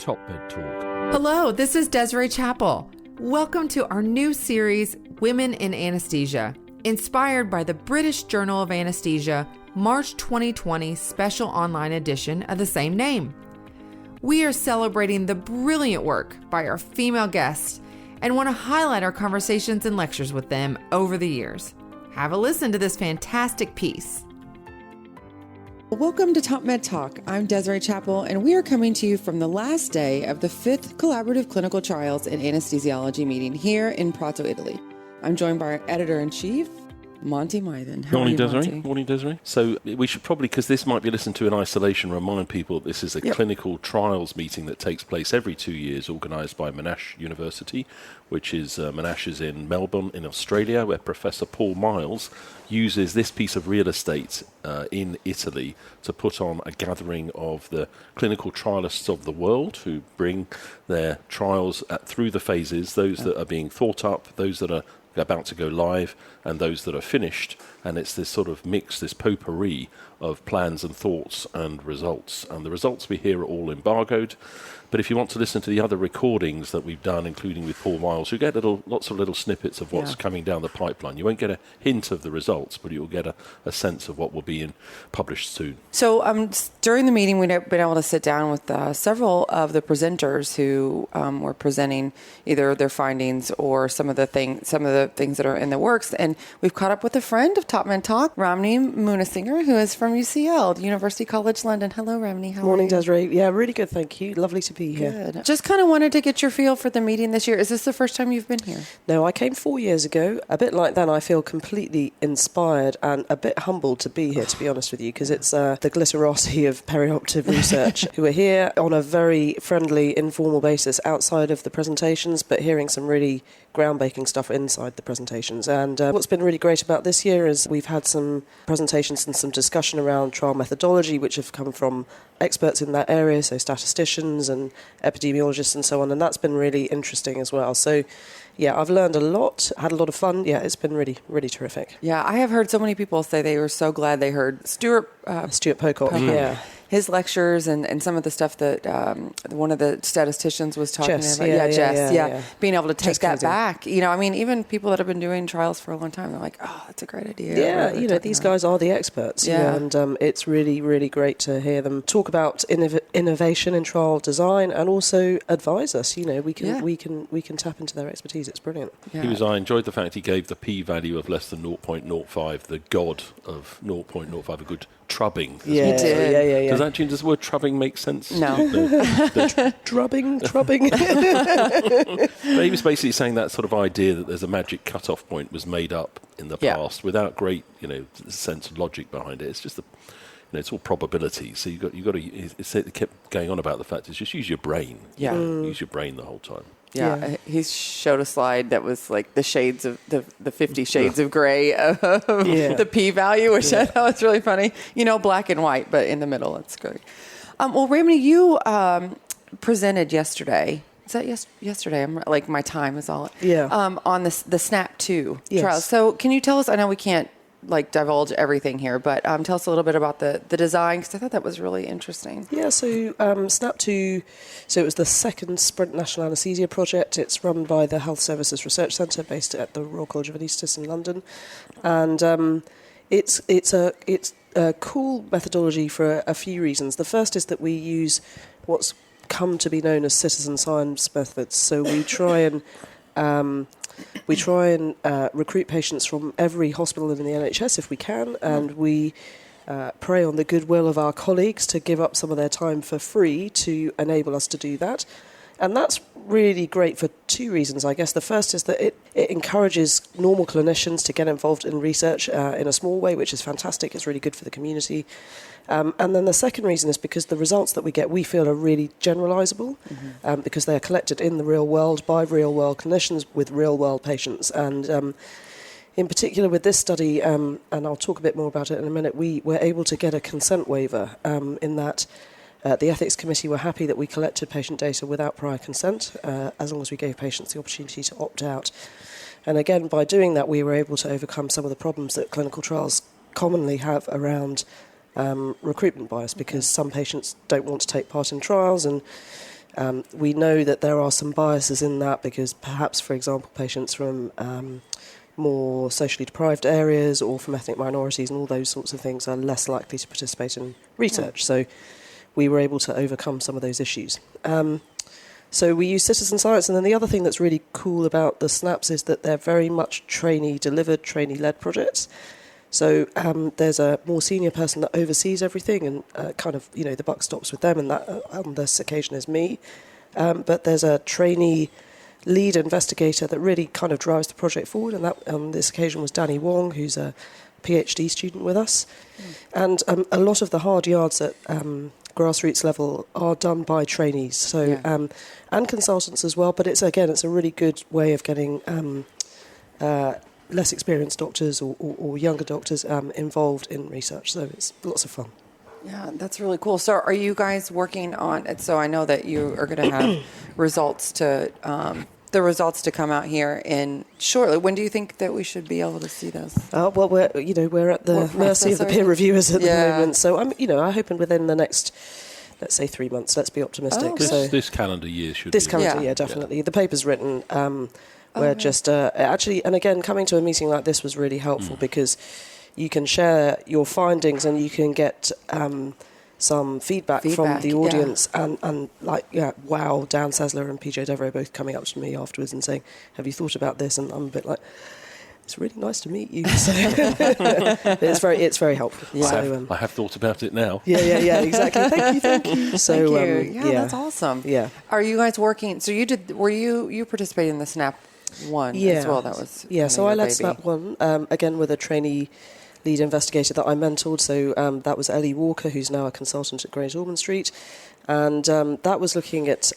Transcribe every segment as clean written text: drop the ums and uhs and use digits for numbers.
Top Med Talk. Hello, this is Desiree Chappell. Welcome to our new series, Women in Anesthesia, inspired by the British Journal of Anesthesia, March 2020 special online edition of the same name. We are celebrating the brilliant work by our female guests and want to highlight our conversations and lectures with them over the years. Have a listen to this fantastic piece. Welcome to Top Med Talk. I'm Desiree Chappell, and we are coming to you from the last day of the 5th Collaborative Clinical Trials in Anesthesiology Meeting here in Prato, Italy. I'm joined by our Editor-in-Chief, Monty Mythen. How are you, Monty? Morning, Desiree. So we should probably, because this might be listened to in isolation, remind people this is a clinical trials meeting that takes place every 2 years, organised by Monash University, which is Monash is in Melbourne in Australia, where Professor Paul Miles uses this piece of real estate in Italy to put on a gathering of the clinical trialists of the world who bring their trials through the phases, those that are being thought up, those that are about to go live, and those that are finished. And it's this sort of mix, this potpourri of plans and thoughts and results. And the results we hear are all embargoed. But if you want to listen to the other recordings that we've done, including with Paul Miles, you get lots of little snippets of what's coming down the pipeline. You won't get a hint of the results, but you'll get a sense of what will be published soon. So during the meeting, we've been able to sit down with several of the presenters who were presenting either their findings or some of the things that are in the works. And we've caught up with a friend of Top Men Talk, Ramani Moonesinghe, who is from UCL, University College London. Hello, Ramani. How Morning, are you? Desiree. Yeah, really good, thank you. Lovely to be here. Good. Just kind of wanted to get your feel for the meeting this year. Is this the first time you've been here? No, I came 4 years ago. A bit like then, I feel completely inspired and a bit humbled to be here, to be honest with you, because it's the glitterosity of perioperative research who are here on a very friendly, informal basis outside of the presentations, but hearing some really groundbreaking stuff inside the presentations. And what's been really great about this year is we've had some presentations and some discussion around trial methodology, which have come from experts in that area, so statisticians and epidemiologists and so on, and that's been really interesting as well. So yeah, I've learned a lot, had a lot of fun. Yeah, it's been really, really terrific. Yeah, I have heard so many people say they were so glad they heard Stuart Pocock. Yeah. His lectures and some of the stuff that one of the statisticians was talking Jess, about. Jess. Being able to take Jess that back. You know, I mean, even people that have been doing trials for a long time, they're like, oh, that's a great idea. Yeah, these guys are the experts. Yeah. And it's really, really great to hear them talk about innovation in trial design and also advise us. You know, we can tap into their expertise. It's brilliant. Yeah. I enjoyed the fact he gave the p-value of less than 0.05, the god of 0.05, a good trubbing. Yeah. He did. Yeah. Does the word trubbing make sense? No. Trubbing. He was basically saying that sort of idea that there's a magic cut-off point was made up in the past without great, sense of logic behind it. It's just it's all probability. So you got to. It kept going on about the fact is just use your brain. Yeah. Use your brain the whole time. Yeah, he showed a slide that was like the shades of the 50 shades of gray of the p-value, which I thought was really funny. Black and white, but in the middle. It's great. Well, Ramani, you presented yesterday. Is that yesterday? I'm like my time is all. Yeah. On the SNAP-2 trial. Yes. So can you tell us? I know we can't divulge everything here, but tell us a little bit about the design, because I thought that was really interesting. Yeah, so SNAP-2, so it was the second Sprint National Anaesthesia Project. It's run by the Health Services Research Centre based at the Royal College of Anaesthetists in London, and it's a cool methodology for a few reasons. The first is that we use what's come to be known as citizen science methods. So we try and recruit patients from every hospital in the NHS if we can, and we prey on the goodwill of our colleagues to give up some of their time for free to enable us to do that. And that's really great for two reasons, I guess. The first is that it encourages normal clinicians to get involved in research in a small way, which is fantastic. It's really good for the community. And then the second reason is because the results that we get, we feel, are really generalisable, because they are collected in the real world by real-world clinicians with real-world patients. And in particular with this study, and I'll talk a bit more about it in a minute, we were able to get a consent waiver in that the ethics committee were happy that we collected patient data without prior consent, as long as we gave patients the opportunity to opt out. And again, by doing that, we were able to overcome some of the problems that clinical trials commonly have around recruitment bias, because some patients don't want to take part in trials, and We know that there are some biases in that because perhaps, for example, patients from more socially deprived areas or from ethnic minorities and all those sorts of things are less likely to participate in research. So we were able to overcome some of those issues. So we use citizen science, and then the other thing that's really cool about the SNAPs is that they're very much trainee-delivered, trainee-led projects. So there's a more senior person that oversees everything, and kind of, the buck stops with them, and that on this occasion is me. But there's a trainee lead investigator that really kind of drives the project forward, and that on this occasion was Danny Wong, who's a PhD student with us. And a lot of the hard yards at grassroots level are done by trainees, so and consultants as well. But it's a really good way of getting less experienced doctors or younger doctors involved in research. So it's lots of fun. Yeah, that's really cool. So are you guys working on it? So I know that you are going to have results to the results to come out here in shortly. When do you think that we should be able to see those? Well, we're at the mercy of the peer reviewers at the moment. So I'm hoping within the next, let's say 3 months. Let's be optimistic. Oh, so this calendar year should. This calendar year, definitely. The paper's written. We're just actually, and again, coming to a meeting like this was really helpful because you can share your findings and you can get some feedback from the audience, and wow, Dan Sesler and PJ Desiree both coming up to me afterwards and saying, have you thought about this? And I'm a bit like, it's really nice to meet you. So it's very helpful. Yeah. So, I have thought about it now. Yeah, exactly. Thank you. So thank you. That's awesome. Yeah. Are you guys working? So you participated in the SNAP one as well? That was So I led SNAP one again with a trainee lead investigator that I mentored. So that was Ellie Walker, who's now a consultant at Great Ormond Street, and that was looking at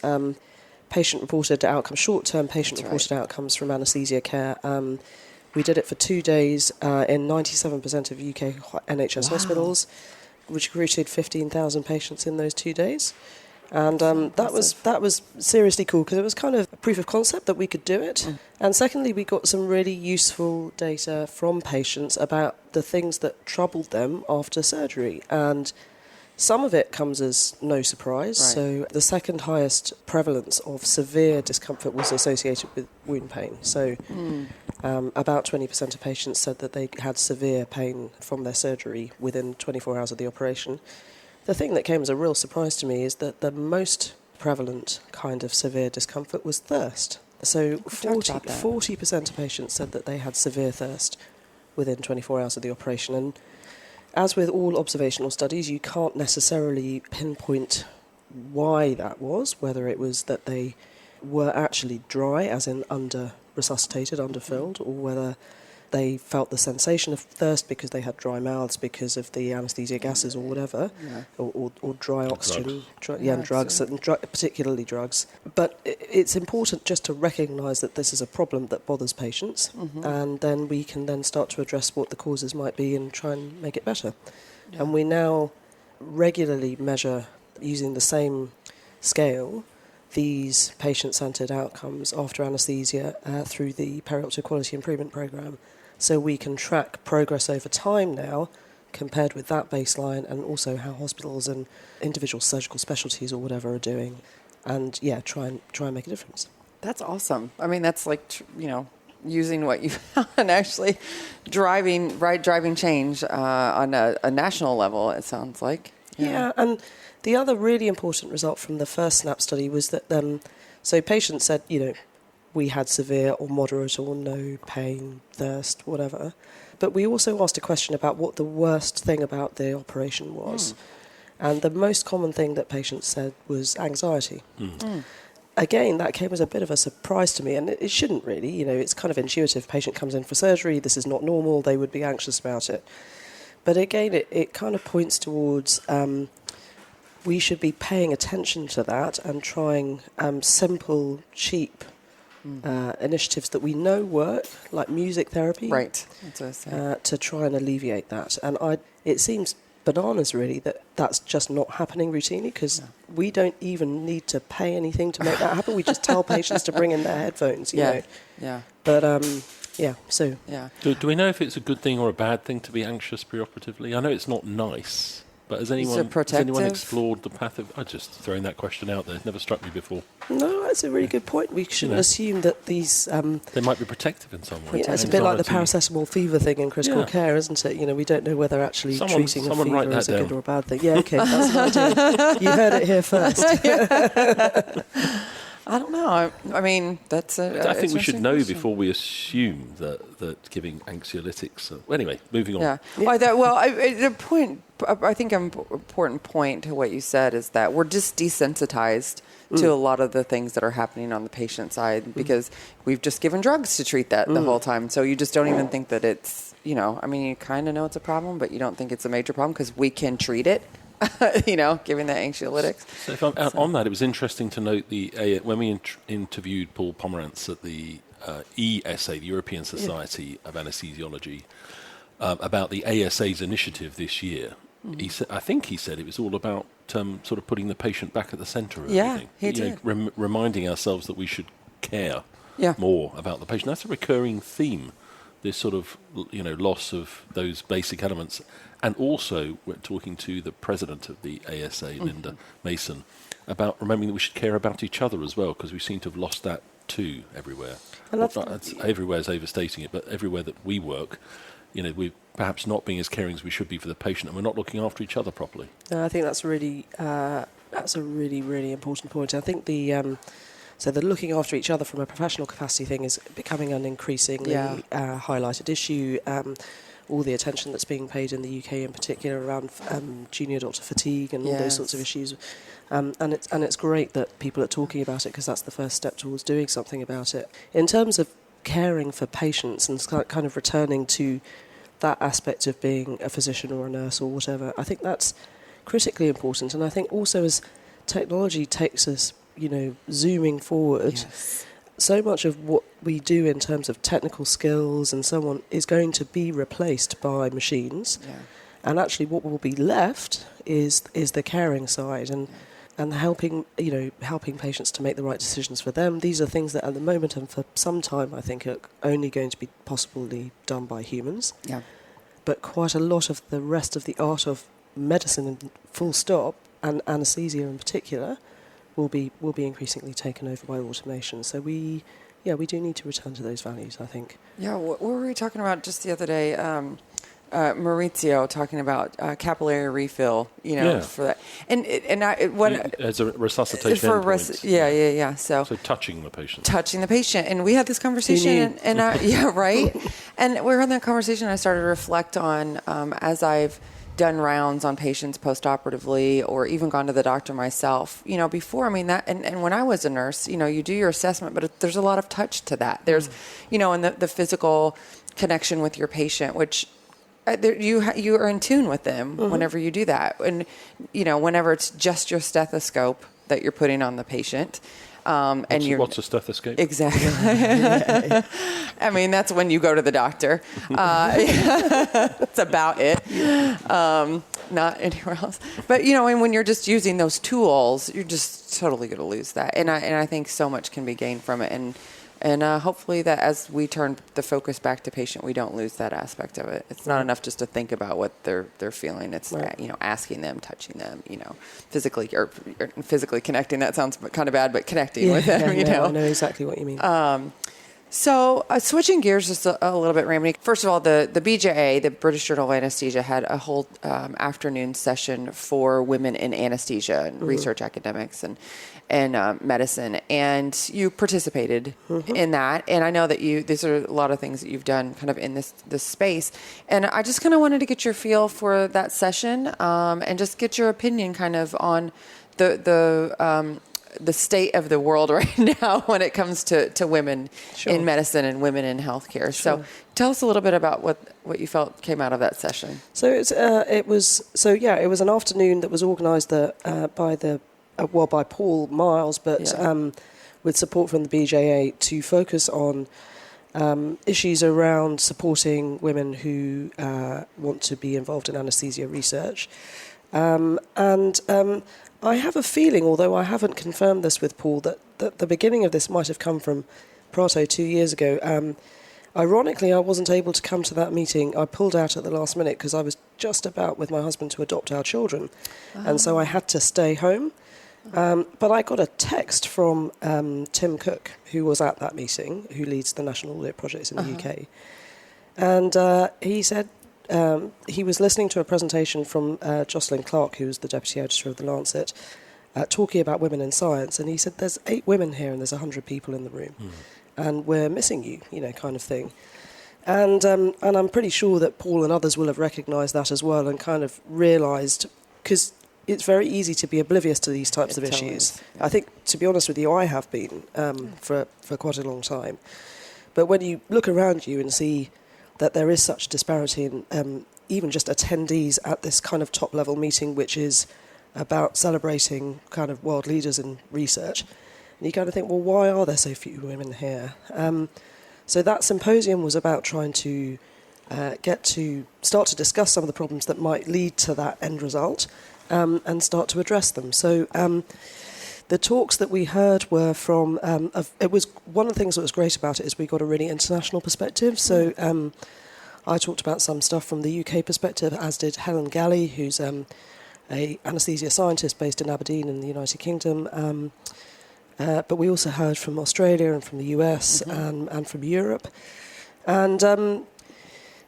patient-reported outcomes, short-term patient-reported outcomes from anaesthesia care. We did it for 2 days in 97% of UK NHS hospitals, which recruited 15,000 patients in those 2 days. And that was seriously cool because it was kind of a proof of concept that we could do it. And secondly, we got some really useful data from patients about the things that troubled them after surgery. And some of it comes as no surprise. Right. So the second highest prevalence of severe discomfort was associated with wound pain. So about 20% of patients said that they had severe pain from their surgery within 24 hours of the operation. The thing that came as a real surprise to me is that the most prevalent kind of severe discomfort was thirst. So 40% of patients said that they had severe thirst within 24 hours of the operation. And as with all observational studies, you can't necessarily pinpoint why that was, whether it was that they were actually dry, as in under-resuscitated, underfilled, or whether they felt the sensation of thirst because they had dry mouths because of the anaesthesia gases or whatever, or dry oxygen, drugs, particularly drugs. But it's important just to recognise that this is a problem that bothers patients, and then we can then start to address what the causes might be and try and make it better. Yeah. And we now regularly measure, using the same scale, these patient-centred outcomes after anaesthesia through the Perioperative Quality Improvement Programme. So we can track progress over time now compared with that baseline, and also how hospitals and individual surgical specialties or whatever are doing, and try and make a difference. That's awesome. I mean, that's like, using what you found and actually driving change on a national level, it sounds like. Yeah, and the other really important result from the first SNAP study was that so patients said, we had severe or moderate or no pain, thirst, whatever. But we also asked a question about what the worst thing about the operation was. And the most common thing that patients said was anxiety. Again, that came as a bit of a surprise to me, and it shouldn't really. It's kind of intuitive. Patient comes in for surgery, this is not normal, they would be anxious about it. But again, it kind of points towards we should be paying attention to that and trying simple, cheap initiatives that we know work, like music therapy, right? That's what I was saying. To try and alleviate that. And it seems bananas, really, that that's just not happening routinely, because we don't even need to pay anything to make that happen. We just tell patients to bring in their headphones, you know. Yeah. But Do we know if it's a good thing or a bad thing to be anxious preoperatively? I know it's not nice. But has anyone explored the path of... I'm just throwing that question out there. It never struck me before. No, that's a really good point. We shouldn't assume that these... they might be protective in some way. Yeah, it's a bit like the paracetamol fever thing in critical care, isn't it? You know, we don't know whether actually treating a fever is a good or a bad thing. Yeah, okay, that's an idea. You heard it here first. I don't know. I mean, that's a... I think we should know before we assume that giving anxiolytics... anyway, moving on. Yeah. I think an important point to what you said is that we're just desensitized to a lot of the things that are happening on the patient side because we've just given drugs to treat that the whole time. So you just don't even think that it's, you know, I mean, you kind of know it's a problem, but you don't think it's a major problem because we can treat it. You know, giving the anxiolytics. So if I'm on that, it was interesting to note when we interviewed Paul Pomerantz at the ESA, the European Society of Anaesthesiology, about the ASAs initiative this year. I think he said it was all about sort of putting the patient back at the centre of everything. He did. Reminding ourselves that we should care more about the patient. That's a recurring theme. This sort of, you know, loss of those basic elements. And also, we're talking to the president of the ASA, Linda Mason, about remembering that we should care about each other as well, because we seem to have lost that too everywhere. Everywhere is overstating it, but everywhere that we work, you know, we're perhaps not being as caring as we should be for the patient, and we're not looking after each other properly. I think that's a really important point. I think so the looking after each other from a professional capacity thing is becoming an increasingly highlighted issue. All the attention that's being paid in the UK in particular around junior doctor fatigue and all those sorts of issues. And it's great that people are talking about it because that's the first step towards doing something about it. In terms of caring for patients and kind of returning to that aspect of being a physician or a nurse or whatever, I think that's critically important. And I think also as technology takes us, you know, zooming forward, so much of what we do in terms of technical skills and so on is going to be replaced by machines. Yeah. And actually what will be left is the caring side and helping patients to make the right decisions for them. These are things that at the moment and for some time I think are only going to be possibly done by humans. Yeah. But quite a lot of the rest of the art of medicine, full stop, and anaesthesia in particular, will be increasingly taken over by automation. So we do need to return to those values, I think. Yeah, what were we talking about just the other day? Maurizio talking about capillary refill, you know, for that. And as a resuscitation endpoint. So touching the patient. And we had this conversation, and right. And we were having that conversation, and I started to reflect on as I've done rounds on patients post-operatively or even gone to the doctor myself, you know, before, I mean, that, and when I was a nurse, you know, you do your assessment, but there's a lot of touch to that. There's, you know, and the physical connection with your patient, which you are in tune with them whenever you do that. And, you know, whenever it's just your stethoscope that you're putting on the patient. What's a stethoscope? Exactly. I mean, that's when you go to the doctor. That's about it. Not anywhere else. But, you know, and when you're just using those tools, you're just totally going to lose that. And I think so much can be gained from it. And hopefully that as we turn the focus back to patient, we don't lose that aspect of it. It's not enough just to think about what they're feeling. It's you know, asking them, touching them, you know, physically connecting. That sounds kind of bad, but connecting with them. You know, I know exactly what you mean. So switching gears just a little bit, Ramani. First of all, the BJA, the British Journal of Anaesthesia, had a whole afternoon session for women in anesthesia and research academics and medicine, and you participated in that. And I know that these are a lot of things that you've done kind of in this space. And I just kind of wanted to get your feel for that session and just get your opinion kind of on the state of the world right now when it comes to women in medicine and women in healthcare. So tell us a little bit about what you felt came out of that session. So it was an afternoon that was organised by Paul Miles, but with support from the BJA to focus on issues around supporting women who want to be involved in anaesthesia research. I have a feeling, although I haven't confirmed this with Paul, that the beginning of this might have come from Prato 2 years ago. Ironically, I wasn't able to come to that meeting. I pulled out at the last minute because I was just about with my husband to adopt our children. And so I had to stay home. But I got a text from Tim Cook, who was at that meeting, who leads the National Audit Projects in the UK. And he said he was listening to a presentation from Jocelyn Clark, who was the Deputy Editor of The Lancet, talking about women in science. And he said, there's 8 women here and there's 100 people in the room. And we're missing you, kind of thing. And I'm pretty sure that Paul and others will have recognised that as well and kind of realised, because it's very easy to be oblivious to these types of issues. Yeah. I think, to be honest with you, I have been for quite a long time. But when you look around you and see that there is such disparity in even just attendees at this kind of top-level meeting, which is about celebrating kind of world leaders in research, and you kind of think, well, why are there so few women here? So that symposium was about trying to start to discuss some of the problems that might lead to that end result, and start to address them. So the talks that we heard were from, it was one of the things that was great about it is we got a really international perspective. So I talked about some stuff from the UK perspective, as did Helen Galley, who's a anaesthesia scientist based in Aberdeen in the United Kingdom. But we also heard from Australia and from the US and from Europe. And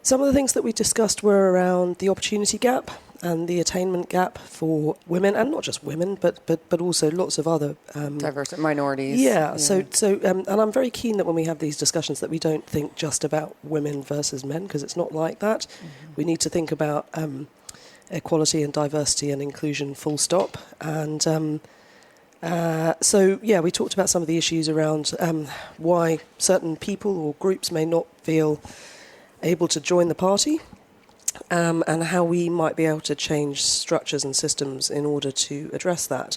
some of the things that we discussed were around the opportunity gap and the attainment gap for women, and not just women, but also lots of other diverse minorities. Yeah. So and I'm very keen that when we have these discussions that we don't think just about women versus men, because it's not like that. We need to think about equality and diversity and inclusion, full stop. And we talked about some of the issues around why certain people or groups may not feel able to join the party. And how we might be able to change structures and systems in order to address that.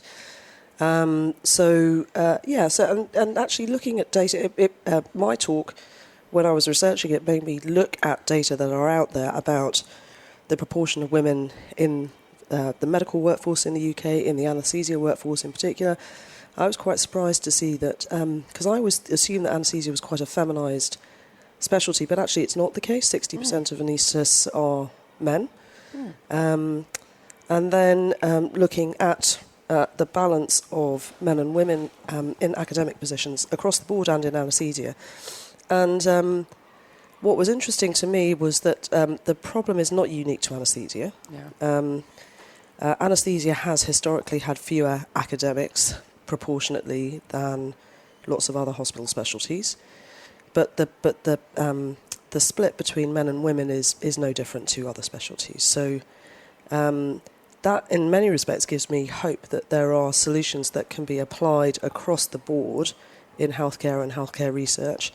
And actually looking at data, my talk, when I was researching it, made me look at data that are out there about the proportion of women in the medical workforce in the UK, in the anaesthesia workforce in particular. I was quite surprised to see that, because I always assumed that anaesthesia was quite a feminised specialty, but actually it's not the case. 60% of anaesthetists are men. And then looking at the balance of men and women in academic positions across the board and in anaesthesia. And what was interesting to me was that the problem is not unique to anaesthesia. Yeah. Anaesthesia has historically had fewer academics proportionately than lots of other hospital specialties. But the split between men and women is no different to other specialties. So that, in many respects, gives me hope that there are solutions that can be applied across the board in healthcare and healthcare research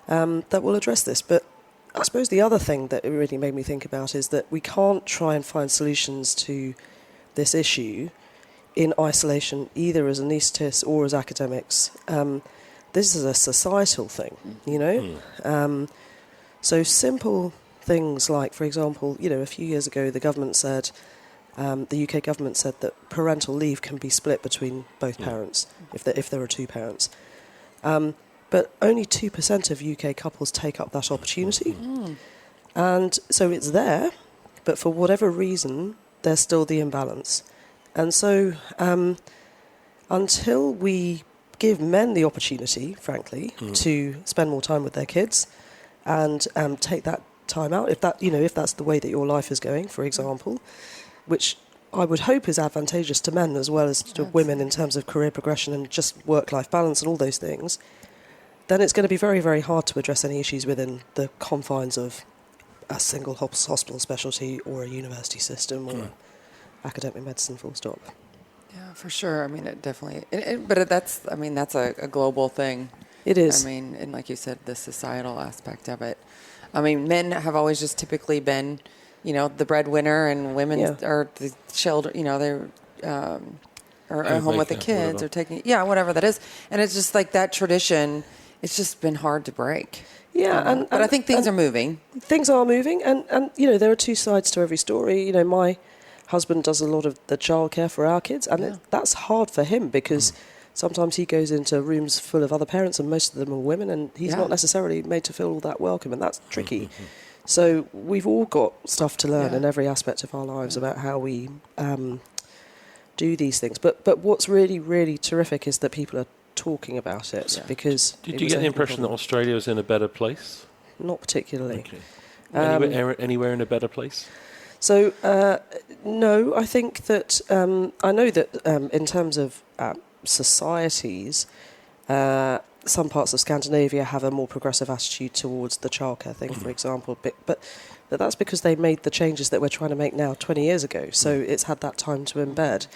that will address this. But I suppose the other thing that it really made me think about is that we can't try and find solutions to this issue in isolation, either as anaesthetists or as academics. This is a societal thing, So simple things like, for example, a few years ago, the government said, the UK government said that parental leave can be split between both parents, if there are two parents. But only 2% of UK couples take up that opportunity. And so it's there, but for whatever reason, there's still the imbalance. And so until we give men the opportunity, frankly, to spend more time with their kids and take that time out, if that's the way that your life is going, for example, which I would hope is advantageous to men as well as to women in terms of career progression and just work-life balance and all those things, then it's going to be very, very hard to address any issues within the confines of a single hospital specialty or a university system or academic medicine, full stop. Yeah, for sure. I mean, it definitely, but that's a global thing. It is. I mean, and like you said, the societal aspect of it. I mean, men have always just typically been, the breadwinner, and women are the children, they're are at home with the kids or taking, whatever that is. And it's just like that tradition, it's just been hard to break. Yeah. But I think things are moving. Things are moving. And there are two sides to every story. My husband does a lot of the childcare for our kids, and that's hard for him because sometimes he goes into rooms full of other parents, and most of them are women, and he's Yeah. not necessarily made to feel all that welcome, and that's tricky. So we've all got stuff to learn in every aspect of our lives about how we do these things. But what's really, really terrific is that people are talking about it, because... Did you get the impression that Australia was in a better place? Not particularly. Okay. Anywhere in a better place? So, no, I think that... I know that in terms of societies, some parts of Scandinavia have a more progressive attitude towards the childcare thing, for example. But that's because they made the changes that we're trying to make now 20 years ago. So it's had that time to embed.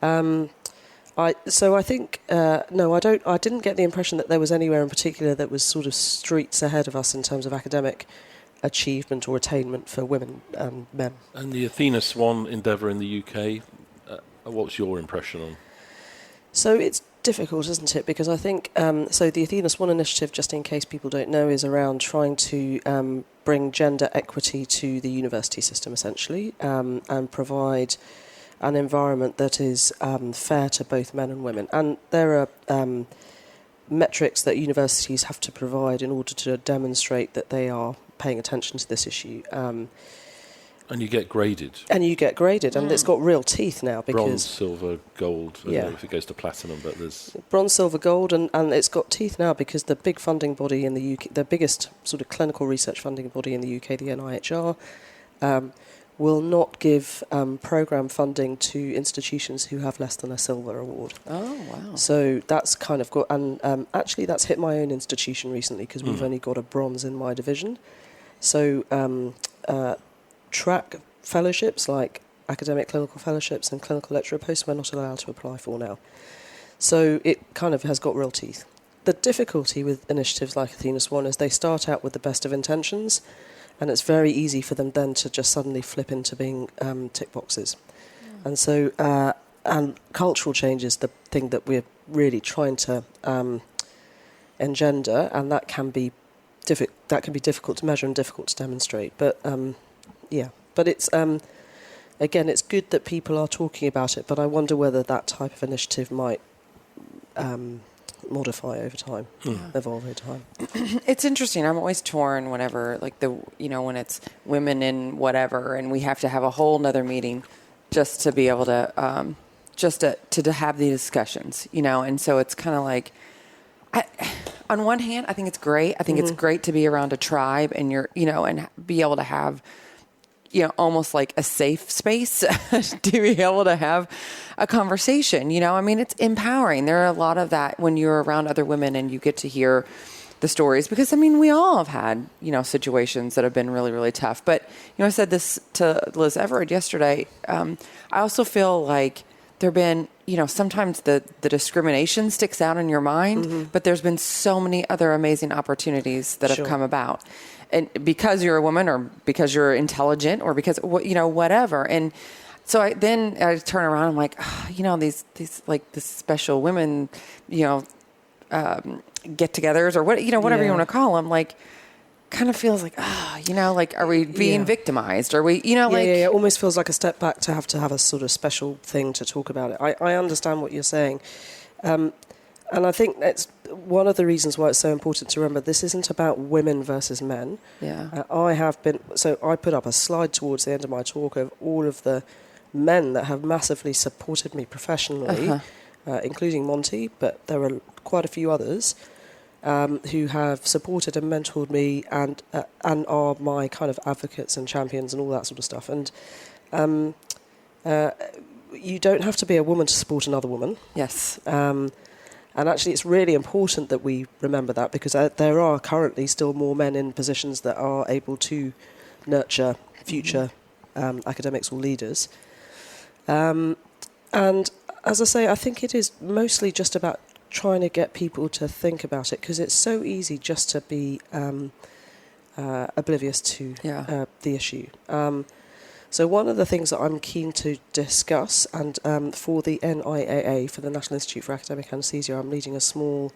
I think no, I didn't get the impression that there was anywhere in particular that was sort of streets ahead of us in terms of academic achievement or attainment for women and men. And the Athena SWAN endeavour in the UK, what's your impression on? So it's difficult, isn't it? Because I think so. The Athena SWAN initiative, just in case people don't know, is around trying to bring gender equity to the university system, essentially, and provide an environment that is fair to both men and women. And there are metrics that universities have to provide in order to demonstrate that they are paying attention to this issue. And you get graded. And it's got real teeth now, because bronze, silver, gold. I don't know if it goes to platinum, but there's bronze, silver, gold, and it's got teeth now because the big funding body in the UK, the biggest sort of clinical research funding body in the UK, the NIHR, will not give programme funding to institutions who have less than a silver award. Oh, wow. So that's kind of got... And actually that's hit my own institution recently, because we've only got a bronze in my division. So track fellowships, like academic clinical fellowships and clinical lecturer posts, we're not allowed to apply for now. So it kind of has got real teeth. The difficulty with initiatives like Athena SWAN is they start out with the best of intentions, and it's very easy for them then to just suddenly flip into being tick boxes. And so, and cultural change is the thing that we're really trying to engender, and that can be difficult to measure and difficult to demonstrate. But but it's again, it's good that people are talking about it. But I wonder whether that type of initiative might modify over time, evolve over time. It's interesting. I'm always torn whenever, like, when it's women in whatever, and we have to have a whole nother meeting just to be able to, to have these discussions, and so it's kind of like, on one hand, I think it's great. I think it's great to be around a tribe and and be able to have, almost like a safe space to be able to have a conversation. I mean, it's empowering. There are a lot of that when you're around other women and you get to hear the stories, because I mean, we all have had, situations that have been really, really tough. But, I said this to Liz Everett yesterday. I also feel like there've been, sometimes the discrimination sticks out in your mind, but there's been so many other amazing opportunities that have come about. And because you're a woman, or because you're intelligent, or because, whatever. And so I turn around and I'm like, these like this special women, get-togethers, or whatever you want to call them, like, kind of feels like, like, are we being victimized? Are we, it almost feels like a step back to have a sort of special thing to talk about it. I understand what you're saying. And I think that's one of the reasons why it's so important to remember this isn't about women versus men. Yeah. I put up a slide towards the end of my talk of all of the men that have massively supported me professionally, including Monty, but there are quite a few others who have supported and mentored me and are my kind of advocates and champions and all that sort of stuff. And you don't have to be a woman to support another woman. Yes. And actually, it's really important that we remember that, because there are currently still more men in positions that are able to nurture future academics or leaders. And as I say, I think it is mostly just about trying to get people to think about it, because it's so easy just to be oblivious to the issue. So one of the things that I'm keen to discuss, and for the NIAA, for the National Institute for Academic Anaesthesia, I'm leading a small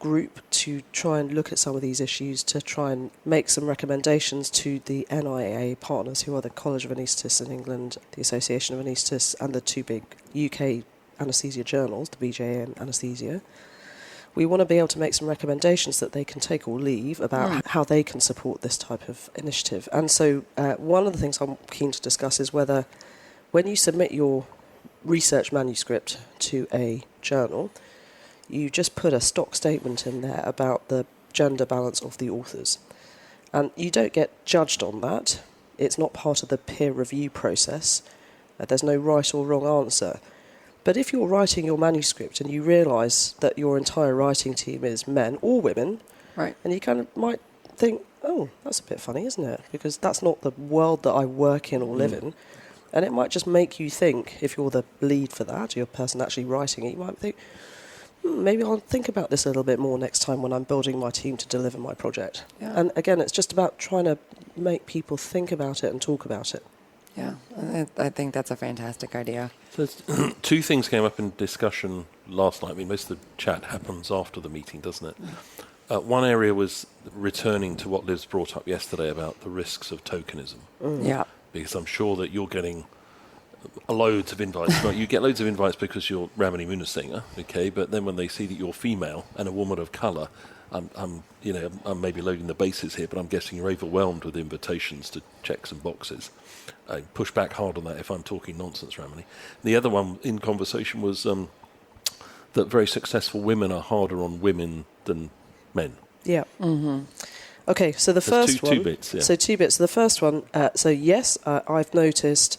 group to try and look at some of these issues, to try and make some recommendations to the NIAA partners, who are the College of Anaesthetists in England, the Association of Anaesthetists, and the two big UK anaesthesia journals, the BJA and Anaesthesia, we want to be able to make some recommendations that they can take or leave about how they can support this type of initiative. And so one of the things I'm keen to discuss is whether when you submit your research manuscript to a journal, you just put a stock statement in there about the gender balance of the authors. And you don't get judged on that. It's not part of the peer review process. There's no right or wrong answer. But if you're writing your manuscript and you realise that your entire writing team is men or women, Right. and you kind of might think, oh, that's a bit funny, isn't it? Because that's not the world that I work in or live in. And it might just make you think, if you're the lead for that, you're the person actually writing it, you might think, maybe I'll think about this a little bit more next time when I'm building my team to deliver my project. Yeah. And again, it's just about trying to make people think about it and talk about it. Yeah, I think that's a fantastic idea. So two things came up in discussion last night. I mean, most of the chat happens after the meeting, doesn't it? One area was returning to what Liz brought up yesterday about the risks of tokenism. Yeah. Because I'm sure that you're getting loads of invites. Right? You get loads of invites because you're Ramani Moonesinghe, okay? But then when they see that you're female and a woman of colour, I'm maybe loading the bases here, but I'm guessing you're overwhelmed with invitations to check some boxes. I push back hard on that if I'm talking nonsense, Ramani. The other one in conversation was that very successful women are harder on women than men. Yeah. Mm-hmm. Okay, so the There's first one... two bits, yeah. So 2 bits. The first one, so yes, I've noticed...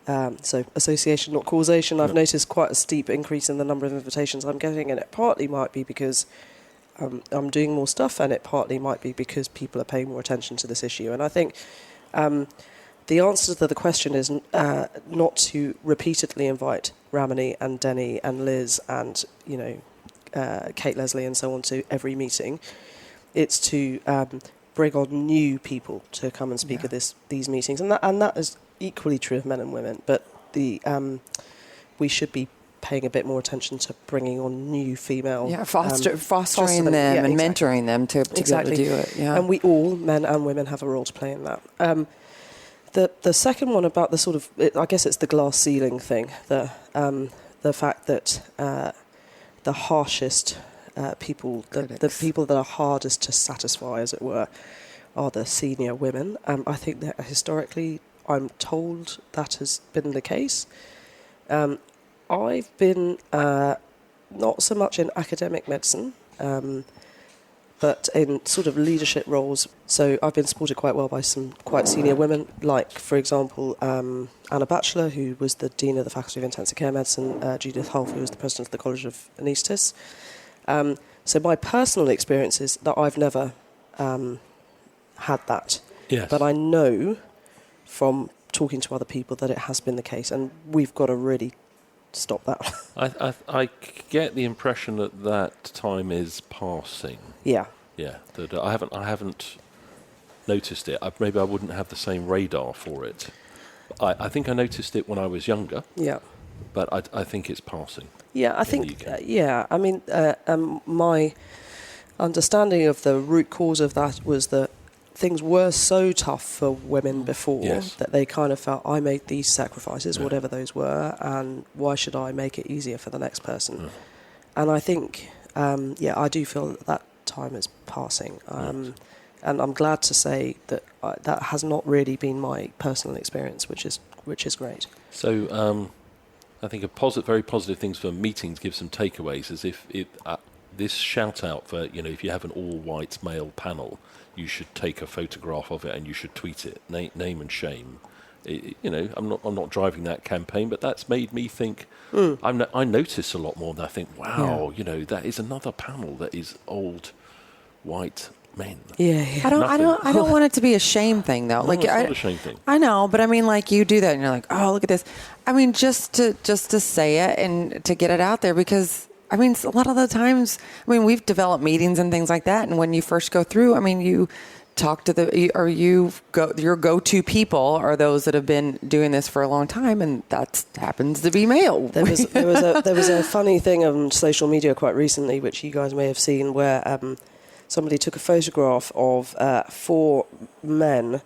so association, not causation. I've noticed quite a steep increase in the number of invitations I'm getting, and it partly might be because I'm doing more stuff, and it partly might be because people are paying more attention to this issue. And I think the answer to the question is not to repeatedly invite Ramani and Denny and Liz and Kate Leslie and so on to every meeting. It's to bring on new people to come and speak at these meetings, and that is equally true of men and women. But we should be paying a bit more attention to bringing on new female... fostering them and mentoring them to be able to do it. Yeah. And we all, men and women, have a role to play in that. The second one about the sort of... I guess it's the glass ceiling thing. The fact that the harshest people, the people that are hardest to satisfy, as it were, are the senior women. I think that historically, I'm told that has been the case. I've been not so much in academic medicine, but in sort of leadership roles. So I've been supported quite well by some quite senior women, like, for example, Anna Batchelor, who was the Dean of the Faculty of Intensive Care Medicine, Judith Hulf, who was the President of the College of Anaesthetists. So my personal experience is that I've never had that. Yes. But I know from talking to other people that it has been the case, and we've got to really stop that. I get the impression that time is passing. Yeah. Yeah, that I haven't noticed it. Maybe I wouldn't have the same radar for it. I think I noticed it when I was younger. Yeah. But I think it's passing. Yeah, I think. I mean, my understanding of the root cause of that was that things were so tough for women before that they kind of felt, I made these sacrifices, whatever those were, and why should I make it easier for the next person? And I think, I do feel that time is passing. And I'm glad to say that that has not really been my personal experience, which is great. So I think very positive things for meetings, give some takeaways, is if this shout out for, if you have an all-white male panel, you should take a photograph of it and you should tweet it, name and shame. I'm not driving that campaign, but that's made me think. I notice a lot more, and I think, wow, that is another panel that is old, white men. Yeah. I don't want it to be a shame thing, though. No, it's not a shame thing. I know, but I mean, like, you do that, and you're like, oh, look at this. I mean, just to say it and to get it out there, because I mean, a lot of the times, we've developed meetings and things like that, and when you first go through, you talk to your go-to people are those that have been doing this for a long time, and that happens to be male. There was a funny thing on social media quite recently, which you guys may have seen, where somebody took a photograph of 4 men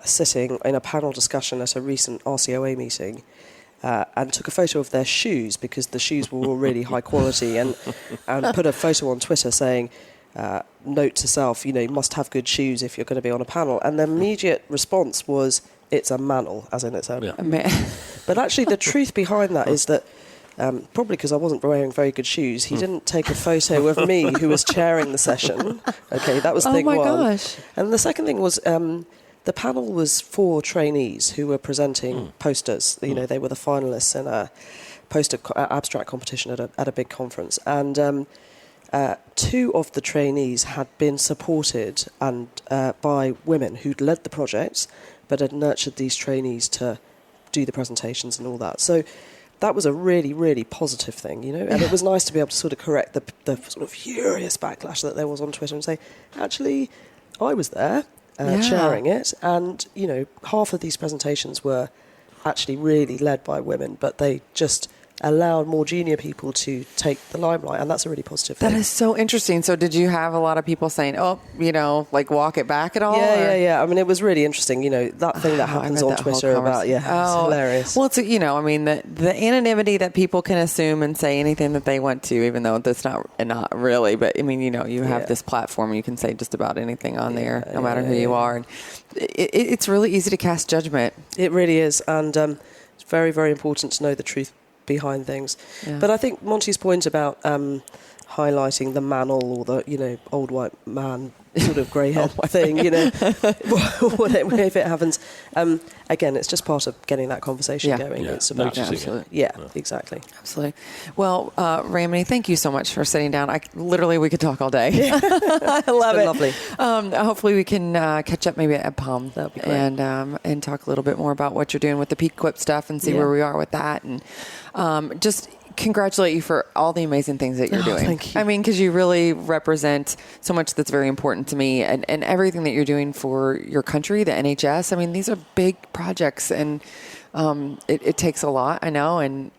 sitting in a panel discussion at a recent RCOA meeting, and took a photo of their shoes because the shoes were all really high quality, and put a photo on Twitter saying, note to self, you must have good shoes if you're going to be on a panel. And the immediate response was, it's a mantle, as in it's a... Yeah. But actually the truth behind that is that, probably because I wasn't wearing very good shoes, he didn't take a photo of me who was chairing the session. Okay, that was thing one. Oh my gosh. And the second thing was, the panel was 4 trainees who were presenting posters. They were the finalists in a poster abstract competition at a big conference. And 2 of the trainees had been supported by women who'd led the projects, but had nurtured these trainees to do the presentations and all that. So that was a really, really positive thing, and it was nice to be able to sort of correct the sort of furious backlash that there was on Twitter and say, actually, I was there chairing it, and, half of these presentations were actually really led by women, but they just allowed more junior people to take the limelight, and that's a really positive thing. That is so interesting. So did you have a lot of people saying, like walk it back at all? Yeah. I mean, it was really interesting, that thing that happens on Twitter about, it's hilarious. Well, it's, the anonymity that people can assume and say anything that they want to, even though that's not really, but I mean, you have this platform, you can say just about anything on there, no matter who you are. And it's really easy to cast judgment. It really is. And it's very, very important to know the truth behind things. But I think Monty's point about highlighting the mantle or the old white man sort of grey head thing, if it happens, again, it's just part of getting that conversation going. It's about exactly. Absolutely. Well, Ramani, thank you so much for sitting down. We could talk all day. I love it. Lovely. Hopefully we can catch up maybe at PUM. That'd be great. And talk a little bit more about what you're doing with the Peak Equip stuff and see where we are with that, and just congratulate you for all the amazing things that you're doing. Thank you. I mean, because you really represent so much that's very important to me, and everything that you're doing for your country, the NHS. I mean, these are big projects, and it takes a lot, I know, and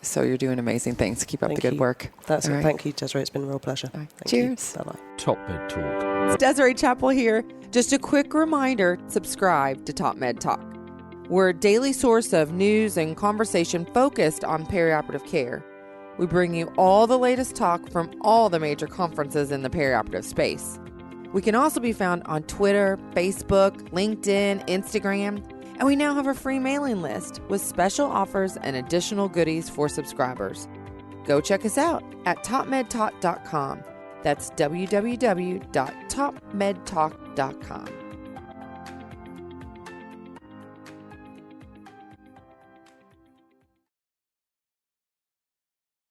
so you're doing amazing things. Keep up the good work. That's it. Right. Thank you, Desiree. It's been a real pleasure. Right. Thank Cheers. You. Bye-bye. Top Med Talk. It's Desiree Chappell here. Just a quick reminder, subscribe to Top Med Talk. We're a daily source of news and conversation focused on perioperative care. We bring you all the latest talk from all the major conferences in the perioperative space. We can also be found on Twitter, Facebook, LinkedIn, Instagram, and we now have a free mailing list with special offers and additional goodies for subscribers. Go check us out at topmedtalk.com. That's www.topmedtalk.com.